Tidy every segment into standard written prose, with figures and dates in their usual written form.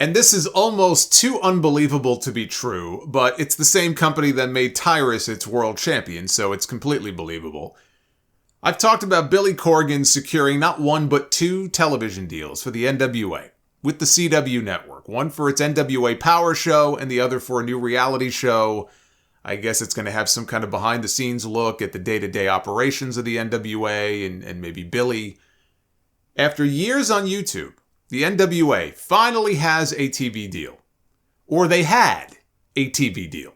And this is almost too unbelievable to be true, but it's the same company that made Tyrus its world champion, so it's completely believable. I've talked about Billy Corgan securing not one but 2 television deals for the NWA with the CW network. One for its NWA Power show and the other for a new reality show. I guess it's going to have some kind of behind-the-scenes look at the day-to-day operations of the NWA and maybe Billy. After years on YouTube, the NWA finally has a TV deal. Or they had a TV deal.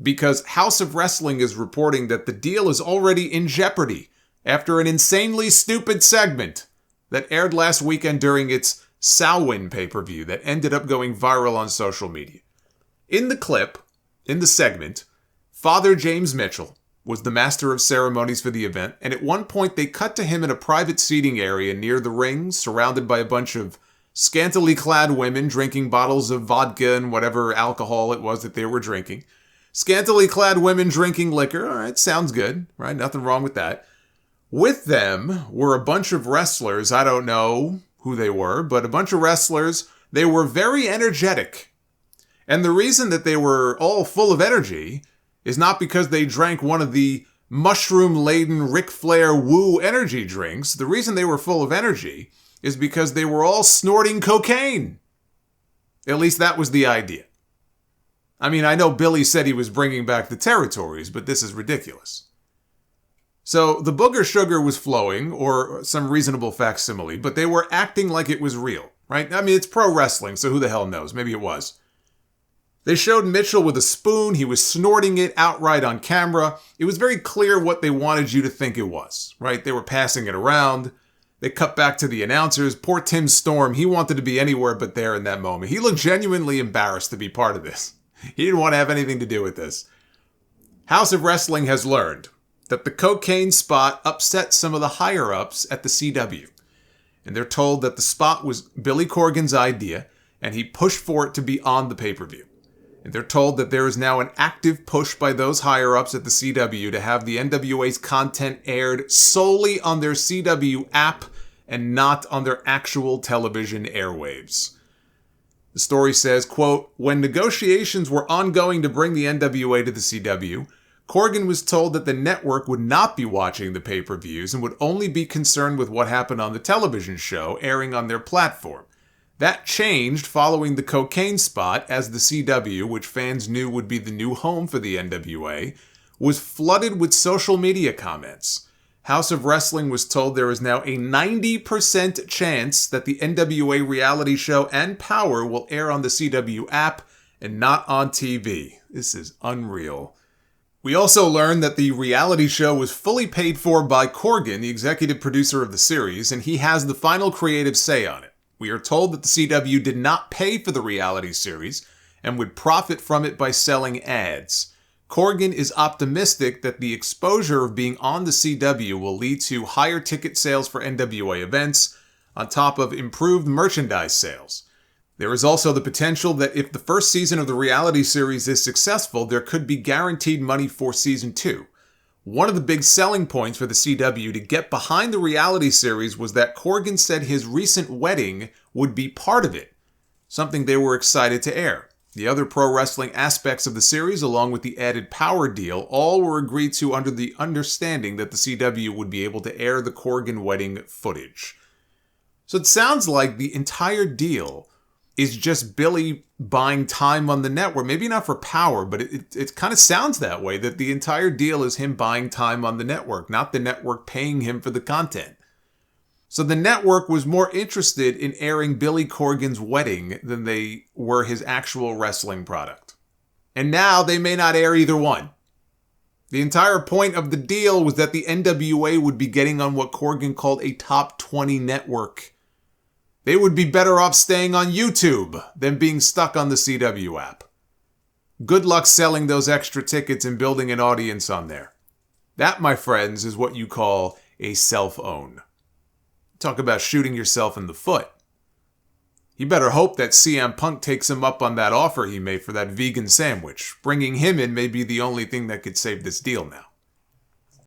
Because House of Wrestling is reporting that the deal is already in jeopardy after an insanely stupid segment that aired last weekend during its Samhain pay-per-view that ended up going viral on social media. In the clip, in the segment, Father James Mitchell was the master of ceremonies for the event, and at one point they cut to him in a private seating area near the ring, surrounded by a bunch of scantily clad women drinking bottles of vodka and whatever alcohol it was that they were drinking. Scantily clad women drinking liquor. All right, sounds good, right? Nothing wrong with that. With them were a bunch of wrestlers. I don't know who they were, but a bunch of wrestlers. They were very energetic. And the reason that they were all full of energy is not because they drank one of the mushroom-laden Ric Flair Woo energy drinks. The reason they were full of energy is because they were all snorting cocaine. At least that was the idea. I mean, I know Billy said he was bringing back the territories, but this is ridiculous. So the booger sugar was flowing, or some reasonable facsimile, but they were acting like it was real, right? I mean, it's pro wrestling, so who the hell knows? Maybe it was. They showed Mitchell with a spoon. He was snorting it outright on camera. It was very clear what they wanted you to think it was, right? They were passing it around. They cut back to the announcers. Poor Tim Storm, he wanted to be anywhere but there in that moment. He looked genuinely embarrassed to be part of this. He didn't want to have anything to do with this. House of Wrestling has learned that the cocaine spot upset some of the higher-ups at the CW. And they're told that the spot was Billy Corgan's idea, and he pushed for it to be on the pay-per-view. And they're told that there is now an active push by those higher-ups at the CW to have the NWA's content aired solely on their CW app and not on their actual television airwaves. The story says, quote, when negotiations were ongoing to bring the NWA to the CW, Corgan was told that the network would not be watching the pay-per-views and would only be concerned with what happened on the television show airing on their platform. That changed following the cocaine spot as the CW, which fans knew would be the new home for the NWA, was flooded with social media comments. House of Wrestling was told there is now a 90% chance that the NWA reality show and Power will air on the CW app and not on TV. This is unreal. We also learned that the reality show was fully paid for by Corgan, the executive producer of the series, and he has the final creative say on it. We are told that the CW did not pay for the reality series and would profit from it by selling ads. Corgan is optimistic that the exposure of being on the CW will lead to higher ticket sales for NWA events, on top of improved merchandise sales. There is also the potential that if the first season of the reality series is successful, there could be guaranteed money for season 2. One of the big selling points for the CW to get behind the reality series was that Corgan said his recent wedding would be part of it, something they were excited to air. The other pro wrestling aspects of the series, along with the added Power deal, all were agreed to under the understanding that the CW would be able to air the Corgan wedding footage. So it sounds like the entire deal is just Billy buying time on the network. Maybe not for Power, but it kind of sounds that way, that the entire deal is him buying time on the network, not the network paying him for the content. So the network was more interested in airing Billy Corgan's wedding than they were his actual wrestling product. And now they may not air either one. The entire point of the deal was that the NWA would be getting on what Corgan called a top 20 network. They would be better off staying on YouTube than being stuck on the CW app. Good luck selling those extra tickets and building an audience on there. That, my friends, is what you call a self-own. Talk about shooting yourself in the foot. You better hope that CM Punk takes him up on that offer he made for that vegan sandwich. Bringing him in may be the only thing that could save this deal now.